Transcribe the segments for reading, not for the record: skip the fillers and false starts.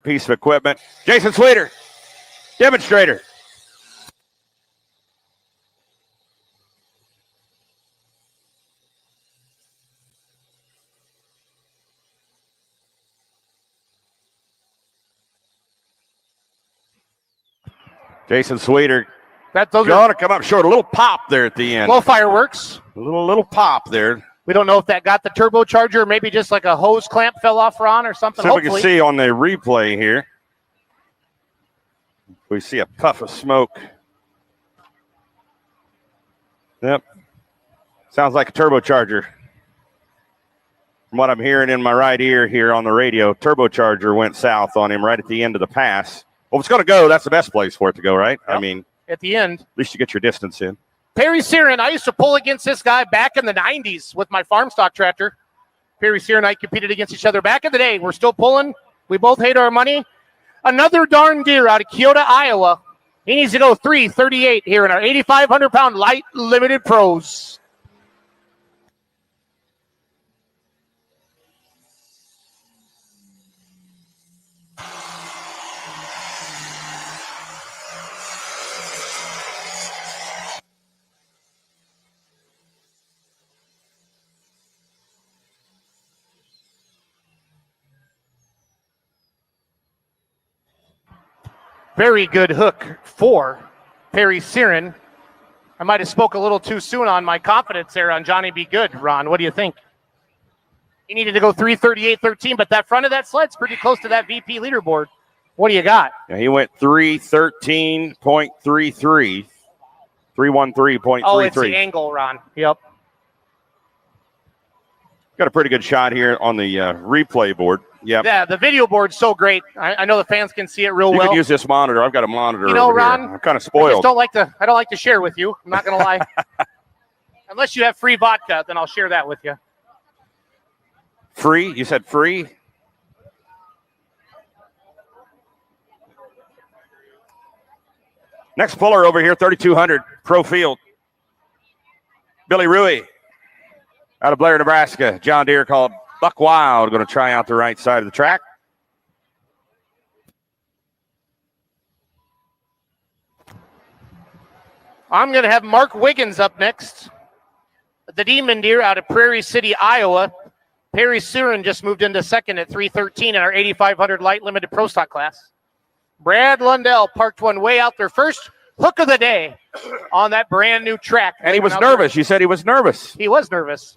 piece of equipment. Jason Sweeter, demonstrator. Jason Sweeter going to come up short. A little pop there at the end. Little fireworks. A little pop there. We don't know if that got the turbocharger or maybe just like a hose clamp fell off, Ron, or something. See if we can see on the replay here. We see a puff of smoke. Yep. Sounds like a turbocharger. From what I'm hearing in my right ear here on the radio, turbocharger went south on him right at the end of the pass. Well, if it's going to go, that's the best place for it to go, right? Yep. I mean, at the end. At least you get your distance in. Perry Searin, I used to pull against this guy back in the 90s with my farm stock tractor. Perry Searin and I competed against each other back in the day. We're still pulling. We both hate our money. Another darn deer out of Kyoto, Iowa. He needs to go 3:38 here in our 8,500-pound light limited pros. Very good hook for Perry Searin. I might have spoke a little too soon on my confidence there on Johnny B. Good, Ron. What do you think? He needed to go 3:38.13, but that front of that sled's pretty close to that VP leaderboard. What do you got? Yeah, he went 3:13.33. 3:13.33. Oh, it's the angle, Ron. Yep. Got a pretty good shot here on the replay board. Yep. Yeah, the video board's so great. I know the fans can see it real well. You can use this monitor. I've got a monitor. You know, over Ron, here. I'm kind of spoiled. I don't like to share with you. I'm not going to lie. Unless you have free vodka, then I'll share that with you. Free? You said free? Next puller over here, 3,200 pro field. Billy Rui out of Blair, Nebraska. John Deere called Buck Wild, going to try out the right side of the track. I'm going to have Mark Wiggins up next. The Demon Deer out of Prairie City, Iowa. Perry Searin just moved into second at 3:13 in our 8,500 light limited pro stock class. Brad Lundell parked one way out there. First hook of the day on that brand new track. And he was nervous. You said he was nervous. He was nervous.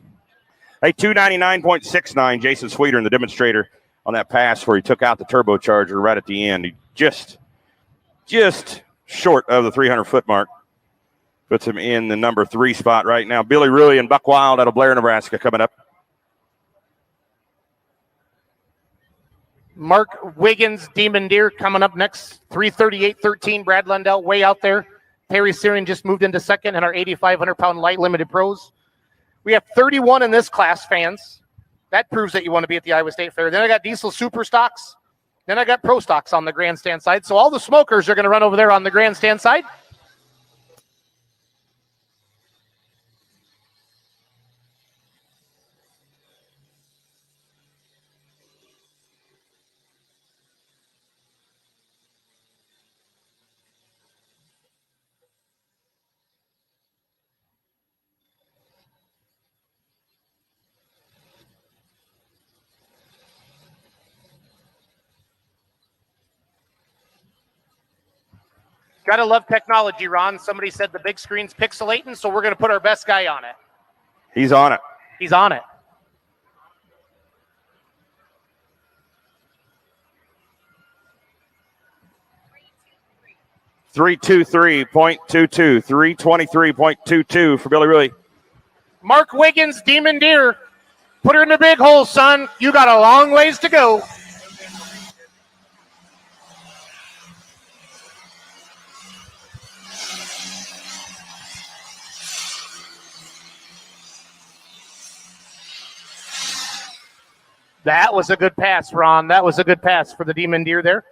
Hey, 299.69, Jason Sweeter in the demonstrator on that pass where he took out the turbocharger right at the end. He just short of the 300-foot mark. Puts him in the number 3 spot right now. Billy Rui and Buck Wild out of Blair, Nebraska coming up. Mark Wiggins, Demon Deer coming up next. 3:38.13, Brad Lundell way out there. Perry Searin just moved into second in our 8,500-pound light limited pros. We have 31 in this class, fans. That proves that you want to be at the Iowa State Fair. Then I got diesel super stocks. Then I got pro stocks on the grandstand side. So all the smokers are going to run over there on the grandstand side. Gotta love technology, Ron. Somebody said the big screen's pixelating, so we're going to put our best guy on it. He's on it. He's on it. .22, 323.22 for Billy Rui. Mark Wiggins, Demon Deer. Put her in the big hole, son. You got a long ways to go. That was a good pass, Ron. That was a good pass for the Demon Deer there.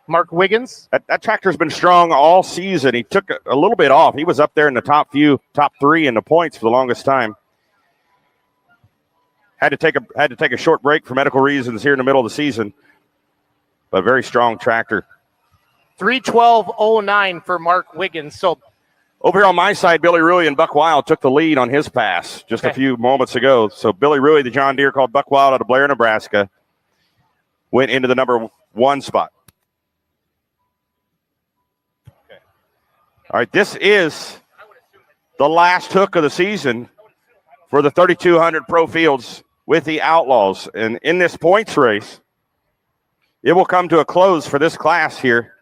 Mark Wiggins. That tractor's been strong all season. He took a little bit off. He was up there in the top 3 in the points for the longest time. Had to take a short break for medical reasons here in the middle of the season. but very strong tractor. 3:12:09 for Mark Wiggins. So over here on my side, Billy Ruey and Buck Wild took the lead on his pass just a few moments ago. So Billy Ruey, the John Deere called Buck Wild out of Blair, Nebraska, went into the number 1 spot. Okay. All right, this is the last hook of the season for the 3,200 Pro Fields with the Outlaws. And in this points race, it will come to a close for this class here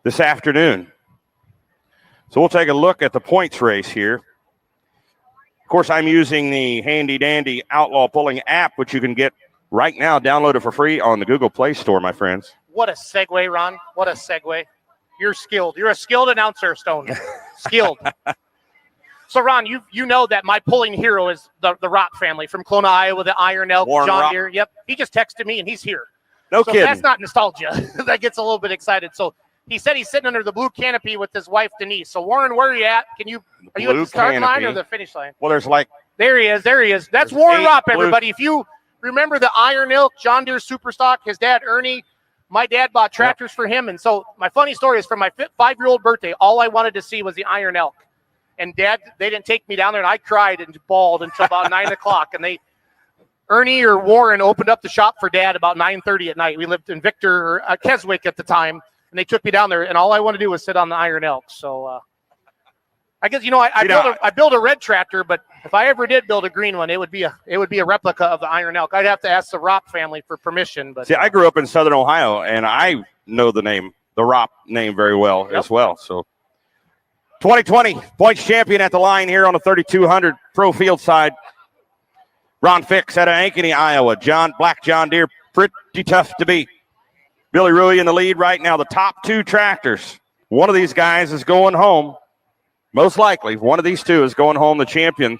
this afternoon. So we'll take a look at the points race here. Of course, I'm using the handy-dandy Outlaw Pulling app, which you can get right now, download it for free on the Google Play Store, my friends. What a segue, Ron. What a segue. You're skilled. You're a skilled announcer, Stone. Skilled. So, Ron, you know that my pulling hero is the Rock family from Kelowna, Iowa, the Iron Elk, Warren John Rock. Deere. Yep. He just texted me, and he's here. No kidding. That's not nostalgia. That gets a little bit excited. So he said he's sitting under the blue canopy with his wife, Denise. So, Warren, where are you at? Are you at the start line or the finish line? Well, there's like... There he is. That's there's Warren Rock, blue... everybody. If you remember the Iron Elk, John Deere Superstock, his dad, Ernie, my dad bought tractors for him. And so my funny story is for my 5-year-old birthday, all I wanted to see was the Iron Elk. And Dad, they didn't take me down there, and I cried and bawled until about 9 o'clock. And Ernie or Warren opened up the shop for Dad about 9:30 at night. We lived in Victor, Keswick at the time, and they took me down there, and all I wanted to do was sit on the Iron Elk. So I guess, I built a red tractor, but if I ever did build a green one, it would be a replica of the Iron Elk. I'd have to ask the Rock family for permission. But see, I grew up in Southern Ohio, and I know the Rock name very well as well. So 2020 points champion at the line here on the 3,200 Pro Field side. Ron Fix out of Ankeny, Iowa. Black John Deere, pretty tough to beat. Billy Ruey in the lead right now. The top 2 tractors. One of these guys is going home. Most likely, one of these 2 is going home the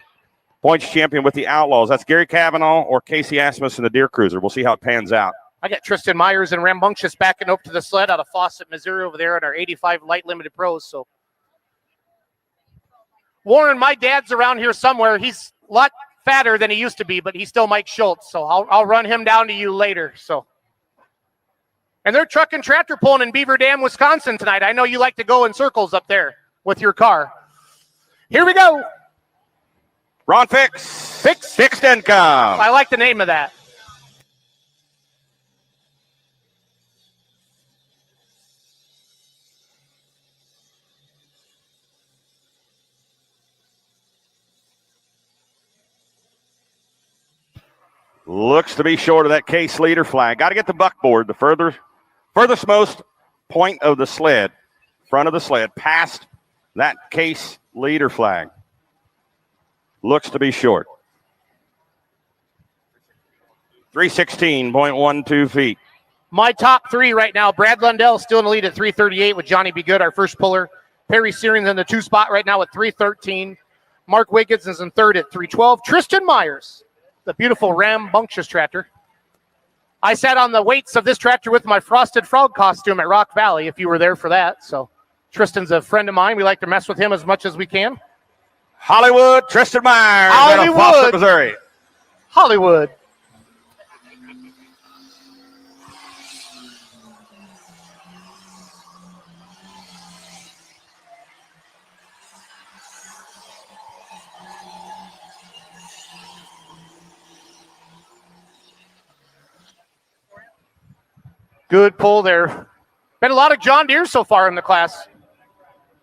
points champion with the Outlaws. That's Gary Cavanaugh or Casey Asmus in the Deere Cruiser. We'll see how it pans out. I got Tristan Myers and Rambunctious backing up to the sled out of Fawcett, Missouri over there at our 85 Light Limited Pros. So Warren, my dad's around here somewhere. He's a lot fatter than he used to be, but he's still Mike Schultz. So I'll run him down to you later. So, and they're truck and tractor pulling in Beaver Dam, Wisconsin tonight. I know you like to go in circles up there with your car. Here we go. Ron Fix. Fixed Income. I like the name of that. Looks to be short of that case leader flag. Got to get the buckboard, the furthest most point of the sled, front of the sled, past that case leader flag. Looks to be short. 316.12 feet. My top 3 right now, Brad Lundell still in the lead at 338 with Johnny Be Good, our first puller. Perry Searing's in the 2 spot right now at 313. Mark Wiggins is in 3rd at 312. Tristan Myers, the beautiful Rambunctious tractor. I sat on the weights of this tractor with my Frosted Frog costume at Rock Valley, if you were there for that. So Tristan's a friend of mine. We like to mess with him as much as we can. Hollywood, Tristan Myers, Hollywood, out of Fawcett, Missouri. Hollywood. Good pull there. Been a lot of John Deere so far in the class.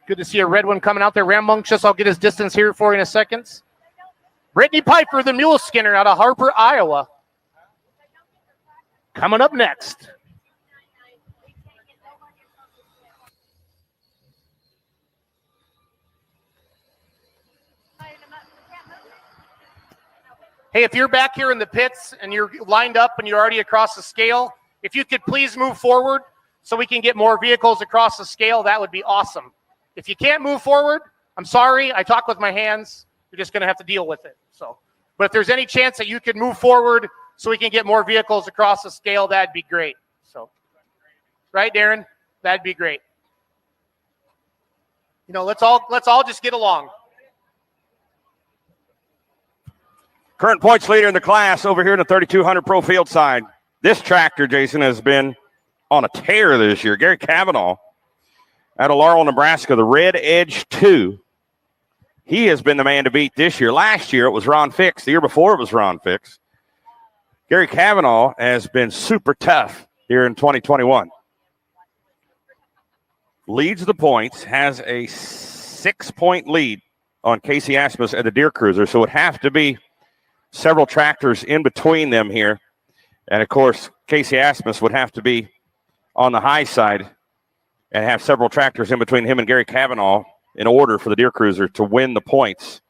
Good to see a red one coming out there. Rambunctious, I'll get his distance here for you in a second. Brittany Piper, the mule skinner out of Harper, Iowa. Coming up next. Hey, if you're back here in the pits and you're lined up and you're already across the scale, if you could please move forward so we can get more vehicles across the scale, that would be awesome. If you can't move forward, I'm sorry. I talk with my hands. You're just going to have to deal with it. So, but if there's any chance that you could move forward so we can get more vehicles across the scale, that'd be great. So, right, Darren? That'd be great. You know, let's all just get along. Current points leader in the class over here in the 3,200 Pro Field side. This tractor, Jason, has been on a tear this year. Gary Cavanaugh out of Laurel, Nebraska, the Red Edge 2. He has been the man to beat this year. Last year, it was Ron Fix. The year before, it was Ron Fix. Gary Cavanaugh has been super tough here in 2021. Leads the points, has a 6-point lead on Casey Asmus and the Deer Cruiser, so it would have to be several tractors in between them here. And, of course, Casey Asmus would have to be on the high side and have several tractors in between him and Gary Cavanaugh in order for the Deer Cruiser to win the points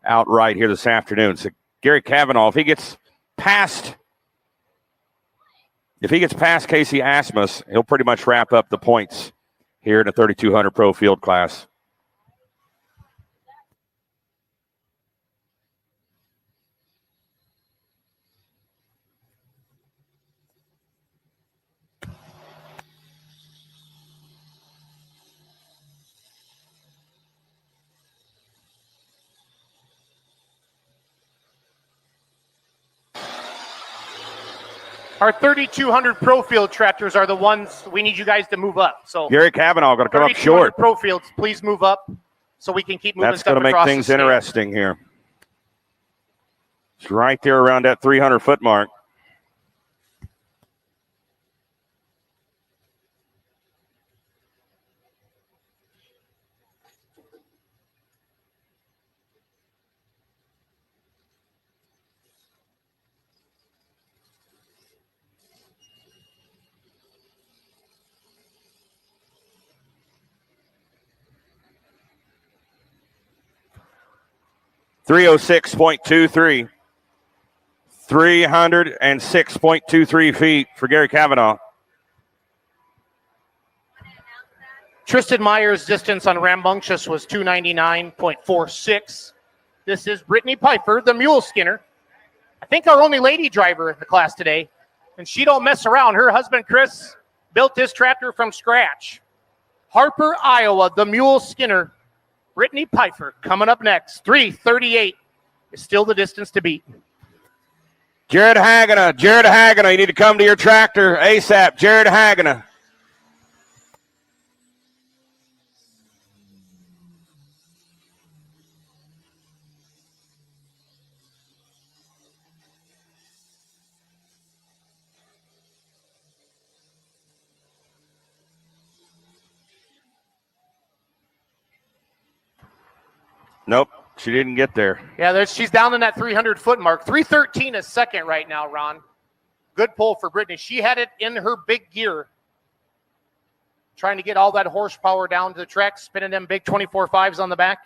outright here this afternoon. So Gary Cavanaugh, if he gets past Casey Asmus, he'll pretty much wrap up the points here in the 3200 Pro Field class. Our 3200 Pro Field tractors are the ones we need you guys to move up. So Gary Cavanaugh going to come up short. Pro Fields, please move up so we can keep moving. That's going to make things interesting here. It's right there around that 300-foot mark. .23, 306.23 feet for Gary Cavanaugh. Tristan Meyer's distance on Rambunctious was 299.46. This is Brittany Piper, the mule skinner. I think our only lady driver in the class today, and she don't mess around. Her husband, Chris, built this tractor from scratch. Harper, Iowa, the mule skinner. Brittany Piper coming up next. 3:38 is still the distance to beat. Jared Hagana, you need to come to your tractor ASAP. Jared Hagana. Nope, she didn't get there. Yeah, she's down in that 300-foot mark. 3:13 is second right now, Ron. Good pull for Brittany. She had it in her big gear, trying to get all that horsepower down to the track, spinning them big 24.5s on the back.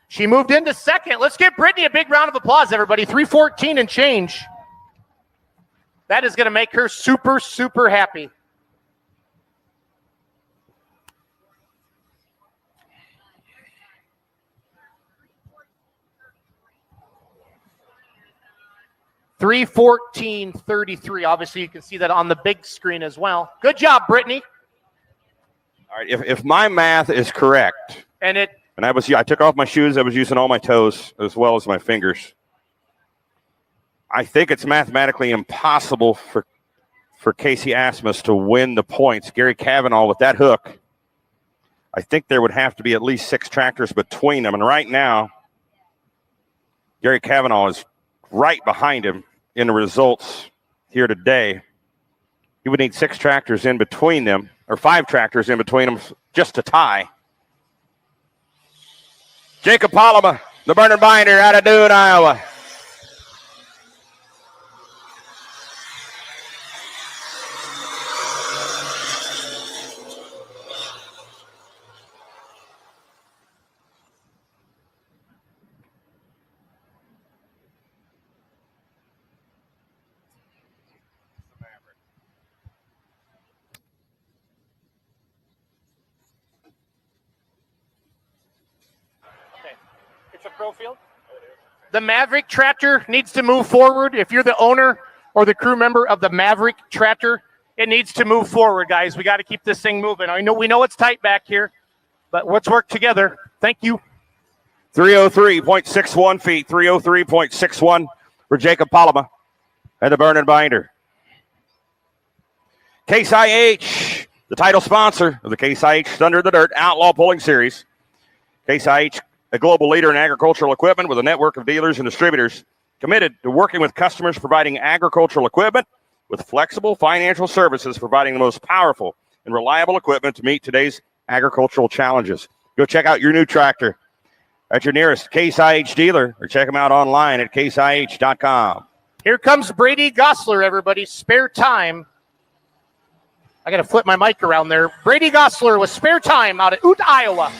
She moved into second. Let's give Brittany a big round of applause, everybody. 3:14 and change. That is going to make her super, super happy. .3:14.33. Obviously, you can see that on the big screen as well. Good job, Brittany. All right, if my math is correct, and I took off my shoes, I was using all my toes as well as my fingers. I think it's mathematically impossible for Casey Asmus to win the points. Gary Cavanaugh with that hook, I think there would have to be at least 6 tractors between them. And right now, Gary Cavanaugh is right behind him in the results here today. He would need 6 tractors in between them, or 5 tractors in between them just to tie. Jacob Palama, the Burning Binder out of Dune, Iowa. The Maverick tractor needs to move forward. If you're the owner or the crew member of the Maverick tractor, it needs to move forward, guys. We got to keep this thing moving. We know it's tight back here, but let's work together. Thank you. 303.61 feet, 303.61 for Jacob Palama and the Burn and Binder. Case IH, the title sponsor of the Case IH Thunder the Dirt Outlaw Pulling Series. Case IH, a global leader in agricultural equipment with a network of dealers and distributors committed to working with customers providing agricultural equipment with flexible financial services, providing the most powerful and reliable equipment to meet today's agricultural challenges. Go check out your new tractor at your nearest Case IH dealer or check them out online at caseih.com. Here comes Brady Gosler, everybody. Spare time. I got to flip my mic around there. Brady Gosler with spare time out at Ute, Iowa.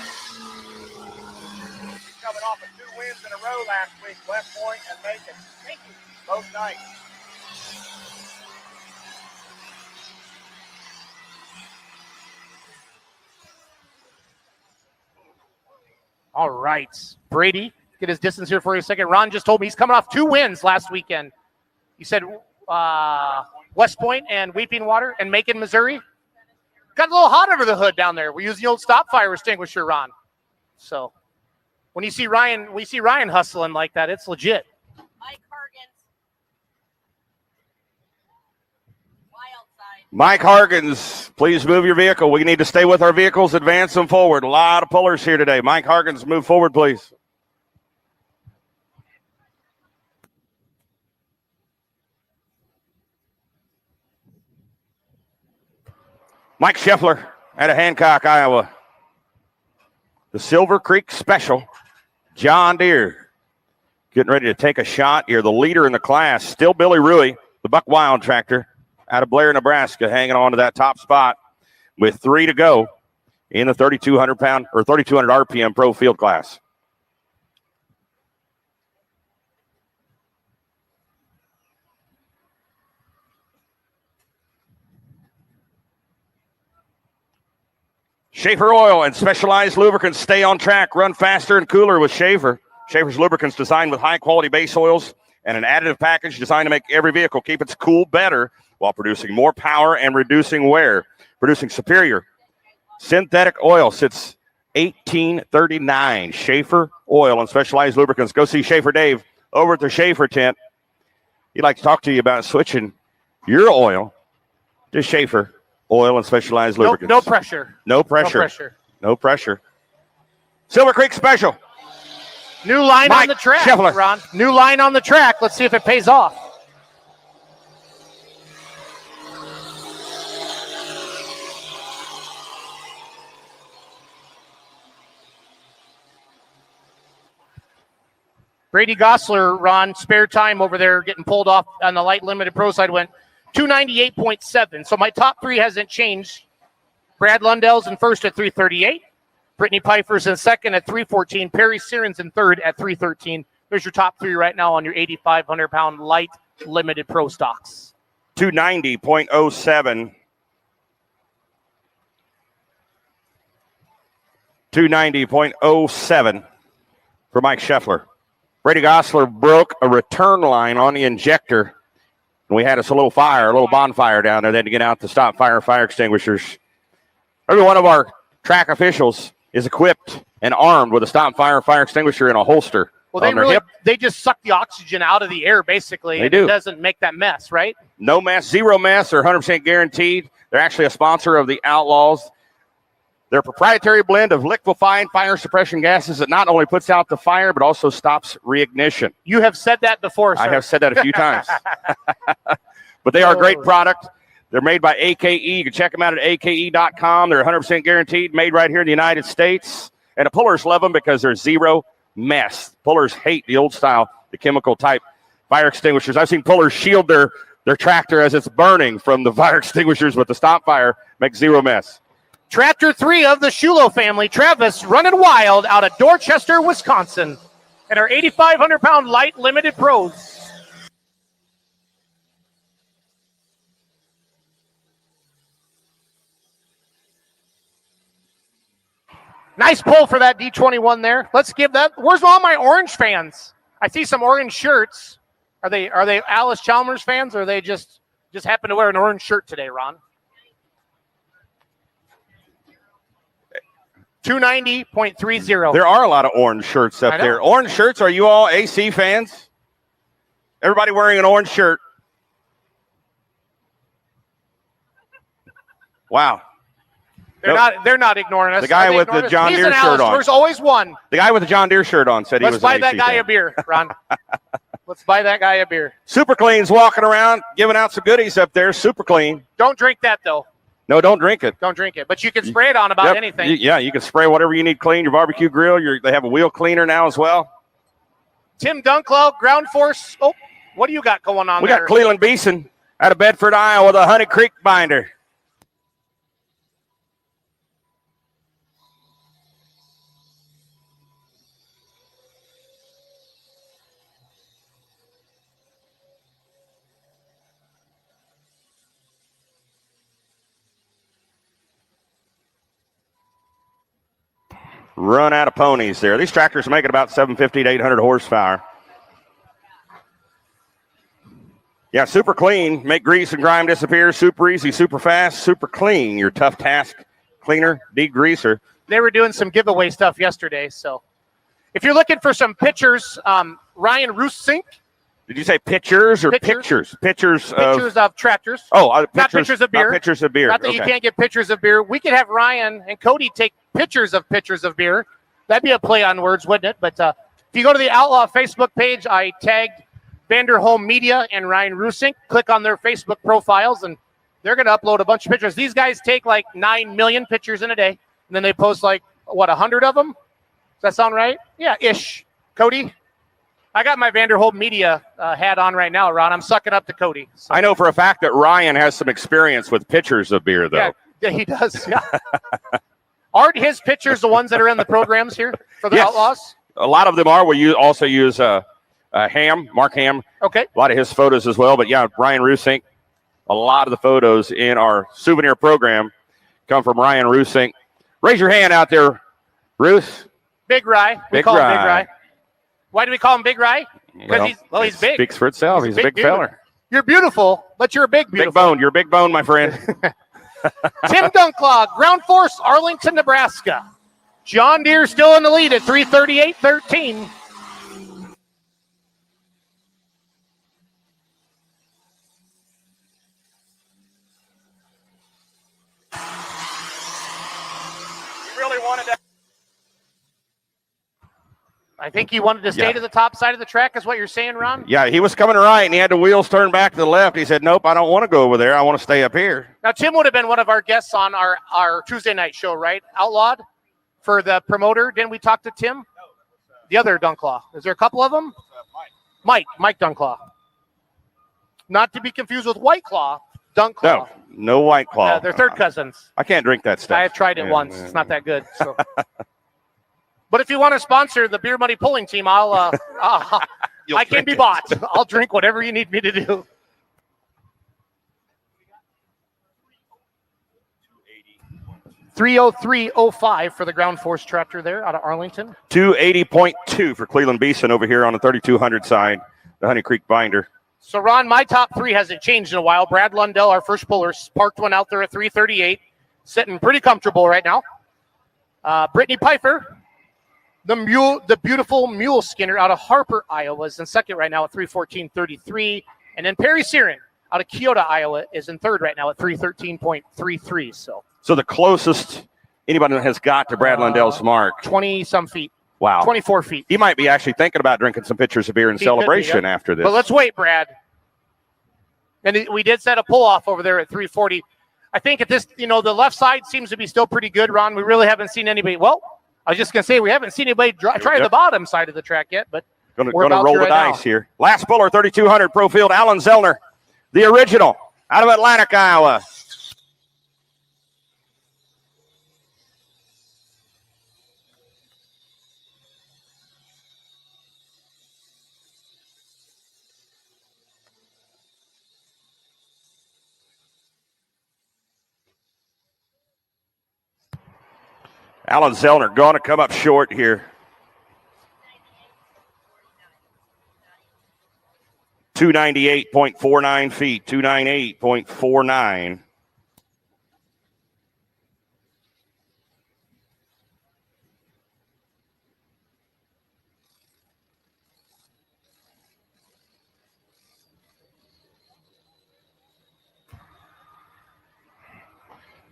Coming off of 2 wins in a row last week, West Point and Macon. Thank you. Both nights. All right. Brady, get his distance here for a second. Ron just told me he's coming off 2 wins last weekend. He said West Point and Weeping Water and Macon, Missouri. Got a little hot under the hood down there. We use the old stop fire extinguisher, Ron. So when you see Ryan, we see Ryan hustling like that, it's legit. Mike Hargens, please move your vehicle. We need to stay with our vehicles, advance them forward. A lot of pullers here today. Mike Hargens, move forward, please. Mike Scheffler out of Hancock, Iowa. The Silver Creek Special, John Deere. Getting ready to take a shot here. The leader in the class, still Billy Ruey, the Buck Wild tractor out of Blair, Nebraska, hanging on to that top spot with 3 to go in the 3,200 pound or 3,200 RPM pro field class. Schaefer Oil and Specialized Lubricants. Stay on track, run faster and cooler with Schaefer. Schaefer's lubricants designed with high-quality base oils and an additive package designed to make every vehicle keep its cool better while producing more power and reducing wear. Producing superior synthetic oil since 1839. Schaefer Oil and Specialized Lubricants. Go see Schaefer Dave over at the Schaefer tent. He'd like to talk to you about switching your oil to Schaefer Oil and Specialized Lubricants. No pressure. No pressure. No pressure. No pressure. Silver Creek Special. New line Mike on the track, Scheffler. Ron. New line on the track. Let's see if it pays off. Brady Gosler, Ron, spare time over there getting pulled off on the light limited pro side went 298.7. So my top 3 hasn't changed. Brad Lundell's in first at 338. Brittany Pfeiffer's in second at 314. Perry Searon's in third at 313. There's your top 3 right now on your 8,500 pound light limited pro stocks. 290.07. 290.07 for Mike Scheffler. Brady Gosler broke a return line on the injector. And we had us a little bonfire down there. They had to get out to stop fire extinguishers. Every one of our track officials is equipped and armed with a stop fire extinguisher in a holster. Well, on their hip. they just suck the oxygen out of the air, basically. They and do. It doesn't make that mess, right? No mess, 0 mess. They're 100% guaranteed. They're actually a sponsor of the Outlaws. Their proprietary blend of liquefying fire suppression gases that not only puts out the fire, but also stops reignition. You have said that before, sir. I have said that a few times. But they are a great product. They're made by AKE. You can check them out at ake.com. They're 100% guaranteed, made right here in the United States. And the pullers love them because they're 0 mess. Pullers hate the old style, the chemical type fire extinguishers. I've seen pullers shield their tractor as it's burning from the fire extinguishers with the stop fire, makes 0 mess. Tractor 3 of the Shulo family, Travis Runnin Wild out of Dorchester, Wisconsin. And our 8,500 pound light limited pros. Nice pull for that D21 there. Let's give that. Where's all my orange fans? I see some orange shirts. Are they Alice Chalmers fans, or are they just happen to wear an orange shirt today, Ron? 290.30. There are a lot of orange shirts up there. Orange shirts, are you all AC fans? Everybody wearing an orange shirt. Wow. They're not ignoring us. The guy with the John Deere shirt on. There's always one. The guy with the John Deere shirt on said he was Let's buy an that AC guy fan. a beer, Ron. Let's buy that guy a beer. Super Clean's walking around, giving out some goodies up there. Super Clean. Don't drink that, though. No, don't drink it. Don't drink it. But you can spray it on about anything. Yeah, you can spray whatever you need clean. Your barbecue grill. They have a wheel cleaner now as well. Tim Dunklow, Ground Force. Oh, what do you got going on there? We got Cleveland Beeson out of Bedford, Iowa, with a Honey Creek binder. Run out of ponies there. These tractors are making about 750 to 800 horsepower. Yeah, super clean. Make grease and grime disappear. Super easy, super fast, super clean. Your tough task cleaner, degreaser. They were doing some giveaway stuff yesterday. So if you're looking for some pictures, Ryan Rusink. Did you say pictures or pictures? Pictures of tractors. Oh, not pictures of beer. Not pictures of beer. Not that you can't get pictures of beer. We could have Ryan and Cody take pictures of beer. That'd be a play on words, wouldn't it? But if you go to the Outlaw Facebook page, I tagged Vanderholm Media and Ryan Rusink. Click on their Facebook profiles, and they're going to upload a bunch of pictures. These guys take like 9 million pictures in a day, and then they post like, 100 of them? Does that sound right? Yeah, ish. Cody? I got my Vanderholm Media hat on right now, Ron. I'm sucking up to Cody. So. I know for a fact that Ryan has some experience with pictures of beer, though. Yeah, he does. Yeah. Aren't his pictures the ones that are in the programs here for the Outlaws? A lot of them are. We also use Mark Ham. Okay. A lot of his photos as well. But, yeah, Ryan Rusink, a lot of the photos in our souvenir program come from Ryan Rusink. Raise your hand out there, Ruth. Big Rye. We call him Big Rye. Why do we call him Big Rye? Because he's big. Speaks for itself. He's a big feller. You're beautiful, but you're a big beautiful. Big bone. You're a big bone, my friend. Tim Dunklow, Ground Force, Arlington, Nebraska. John Deere still in the lead at 338.13. You really wanted that. I think he wanted to stay to the top side of the track, is what you're saying, Ron? Yeah, he was coming right, and he had the wheels turned back to the left. He said, nope, I don't want to go over there. I want to stay up here. Now, Tim would have been one of our guests on our Tuesday night show, right? Outlawed for the promoter. Didn't we talk to Tim? No. The other Dunklow. Is there a couple of them? Mike Dunklow. Not to be confused with White Claw. Dunklow. No White Claw. They're third cousins. I can't drink that stuff. I have tried it once. It's not that good. So. But if you want to sponsor the Beer Money Pulling Team, I can be bought. I'll drink whatever you need me to do. $303.05 for the Ground Force tractor there out of Arlington. 280.2 for Cleveland Beeson over here on the 3200 side, the Honey Creek binder. So, Ron, my top three hasn't changed in a while. Brad Lundell, our first puller, parked one out there at 338, sitting pretty comfortable right now. Brittany Pfeiffer, the beautiful Mule Skinner out of Harper, Iowa, is in second right now at 314.33. And then Perry Searing out of Keota, Iowa, is in third right now at 313.33. So the closest anybody has got to Brad Lundell's mark. 20-some feet. Wow. 24 feet. He might be actually thinking about drinking some pitchers of beer in celebration after this. But let's wait, Brad. And we did set a pull-off over there at 340. I think at this, the left side seems to be still pretty good, Ron. We really haven't seen anybody. Well, I was just going to say we haven't seen anybody try the bottom side of the track yet, but going to roll the dice here. Last puller, 3200 Pro Field, Alan Zellner, the original, out of Atlantic, Iowa. Alan Zellner going to come up short here. 298.49 feet, 298.49.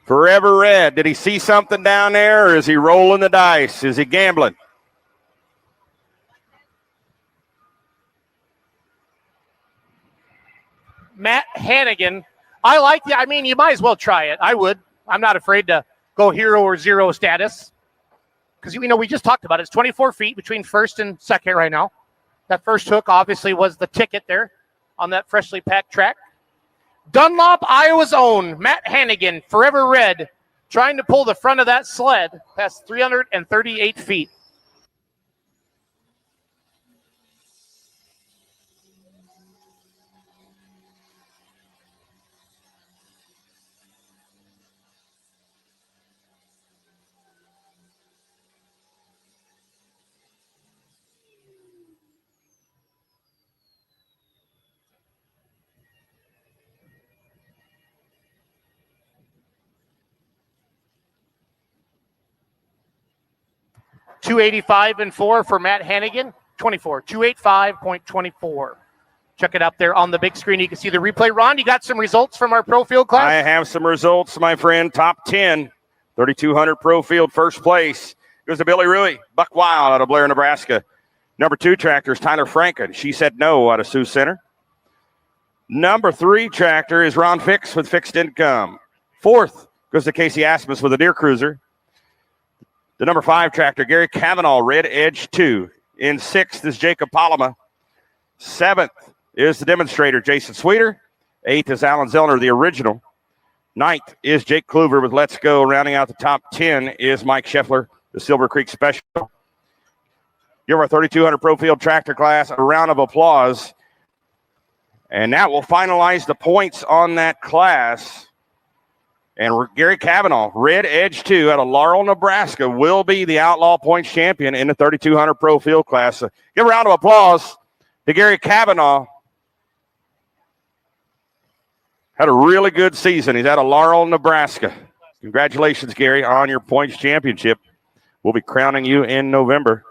Forever Red. Did he see something down there, or is he rolling the dice? Is he gambling? Matt Hannigan. I like the, I mean, you might as well try it. I would. I'm not afraid to go hero or zero status. Because, you know, we just talked about it. It's 24 feet between first and second right now. That first hook obviously was the ticket there on that freshly packed track. Dunlop, Iowa's own Matt Hannigan, Forever Red, trying to pull the front of that sled past 338 feet. $285.4 for Matt Hannigan. 24. 285.24. Check it up there on the big screen. You can see the replay. Ron, you got some results from our pro field class? I have some results, my friend. Top 10, 3,200 pro field, first place. It was a Billy Ruey, Buck Wild out of Blair, Nebraska. Number 2 tractor is Tyler Franken. She said no out of Sioux Center. Number 3 tractor is Ron Fix with Fixed Income. 4th goes to Casey Asmus with a Deer Cruiser. The number 5 tractor, Gary Cavanaugh, Red Edge 2. In 6th is Jacob Palama. 7th is the demonstrator, Jason Sweeter. 8th is Alan Zellner, the original. 9th is Jake Kluver with Let's Go. Rounding out the top 10 is Mike Scheffler, the Silver Creek Special. Give our 3,200 Pro Field Tractor class a round of applause. And that will finalize the points on that class. And Gary Cavanaugh, Red Edge 2 out of Laurel, Nebraska, will be the Outlaw Points champion in the 3,200 Pro Field class. So give a round of applause to Gary Cavanaugh. Had a really good season. He's out of Laurel, Nebraska. Congratulations, Gary, on your points championship. We'll be crowning you in November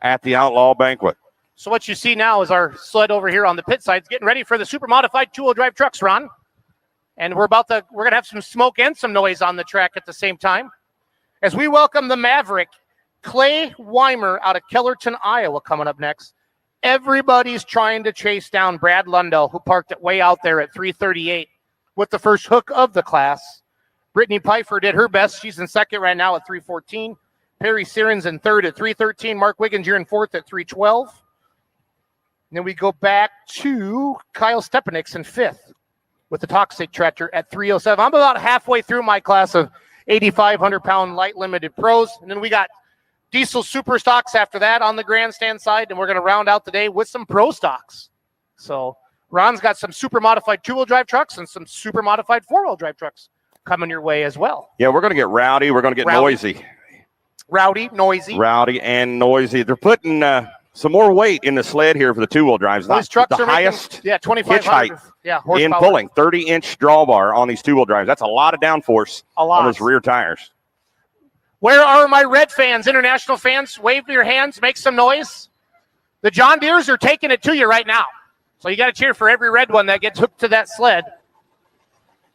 at the Outlaw Banquet. So what you see now is our sled over here on the pit sides getting ready for the super modified two-wheel drive trucks, Ron. And we're going to have some smoke and some noise on the track at the same time as we welcome the Maverick, Clay Weimer out of Kellerton, Iowa, coming up next. Everybody's trying to chase down Brad Lundell, who parked it way out there at 338 with the first hook of the class. Brittany Pfeiffer did her best. She's in second right now at 314. Perry Sirens in third at 313. Mark Wiggins, you're in fourth at 312. And then we go back to Kyle Stepanix in fifth with the Toxic Tractor at 307. I'm about halfway through my class of 8,500-pound light limited pros. And then we got diesel super stocks after that on the grandstand side. And we're going to round out the day with some pro stocks. So Ron's got some super modified two-wheel drive trucks and some super modified four-wheel drive trucks coming your way as well. Yeah, we're going to get rowdy. We're going to get noisy. Rowdy, noisy. Rowdy and noisy. They're putting some more weight in the sled here for the two-wheel drives. Those trucks the are highest making, 2,500 hitch height in pulling. 30-inch drawbar on these two-wheel drives. That's a lot of downforce on those rear tires. Where are my red fans, international fans? Wave your hands, make some noise. The John Deeres are taking it to you right now. So you got to cheer for every red one that gets hooked to that sled.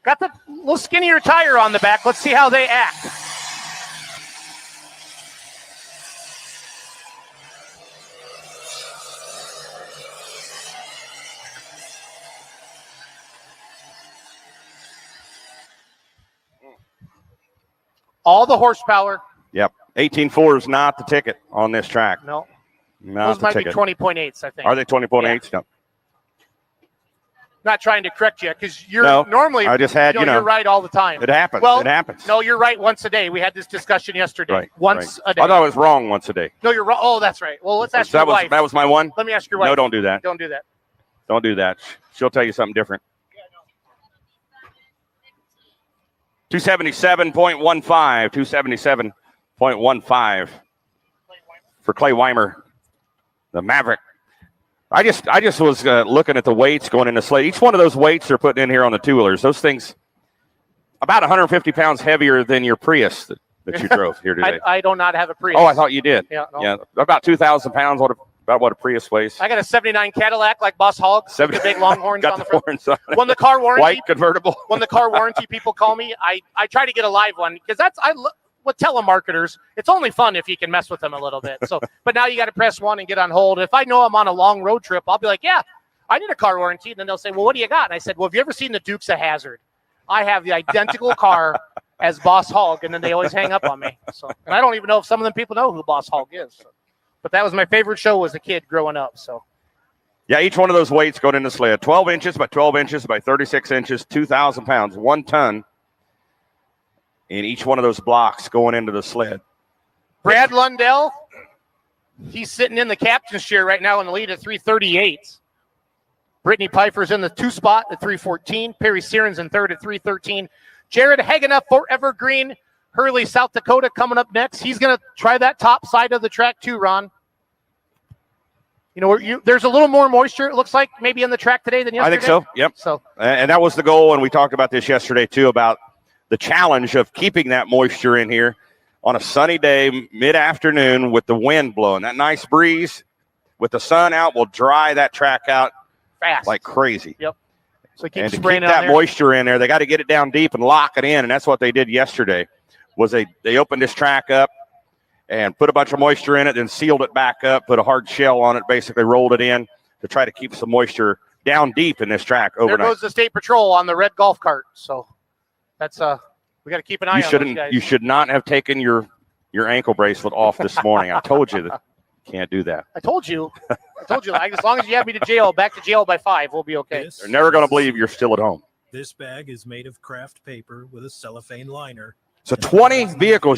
Got the little skinnier tire on the back. Let's see how they act. All the horsepower. Yep. 18.4 is not the ticket on this track. No. Not those the might ticket. be 20.8s, I think. Are they 20.8s? Yeah. No. Not trying to correct you because you're normally I just had, you're right all the time. It happens. Well, it happens. No, you're right once a day. We had this discussion yesterday. Right, once a day. I thought I was wrong once a day. No, you're wrong. Oh, that's right. Well, let's ask your wife. That was my one? Let me ask your wife. No, don't do that. Don't do that. Don't do that. She'll tell you something different. 277.15. 277.15 for Clay Weimer, the Maverick. I just was looking at the weights going in the sled. Each one of those weights they're putting in here on the two-wheelers, those things about 150 pounds heavier than your Prius that you drove here today. I do not have a Prius. Oh, I thought you did. Yeah, no. Yeah, about 2,000 pounds. About what a Prius weighs. I got a 79 Cadillac like Boss Hog. The big long horns got on the front. Horns on it. When the car warranty. White convertible. When the car warranty people call me, I try to get a live one because with telemarketers, it's only fun if you can mess with them a little bit. So, but now you got to press 1 and get on hold. If I know I'm on a long road trip, I'll be like, yeah, I need a car warranty. And then they'll say, well, what do you got? And I said, well, have you ever seen the Dukes of Hazzard? I have the identical car as Boss Hog, and then they always hang up on me. So, and I don't even know if some of them people know who Boss Hog is. So. But that was my favorite show as a kid growing up. So, yeah, each one of those weights going in the sled. 12 inches by 12 inches by 36 inches, 2,000 pounds, 1 ton in each one of those blocks going into the sled. Brad Lundell, he's sitting in the captain's chair right now in the lead at 338. Brittany Pfeiffer's in the 2 spot at 314. Perry Searon's in 3rd at 313. Jared Hagenup for Evergreen. Hurley, South Dakota coming up next. He's going to try that top side of the track too, Ron. You know, there's a little more moisture, it looks like, maybe in the track today than yesterday. I think so, yep. So, and that was the goal, and we talked about this yesterday too, about the challenge of keeping that moisture in here on a sunny day, mid-afternoon with the wind blowing. That nice breeze with the sun out will dry that track out fast. Like crazy. Yep. So keep and to spraying keep that moisture in there, they got to get it down deep and lock it in, and that's what they did yesterday. Was they opened this track up and put a bunch of moisture in it, then sealed it back up, put a hard shell on it, basically rolled it in to try to keep some moisture down deep in this track overnight. There goes the state patrol on the red golf cart. So that's we got to keep an eye on those guys. You should not have taken your ankle bracelet off this morning. I told you that you can't do that. I told you. As long as you have me back to jail by 5, we'll be okay. They're never going to believe you're still at home. This bag is made of craft paper with a cellophane liner. So 20 vehicles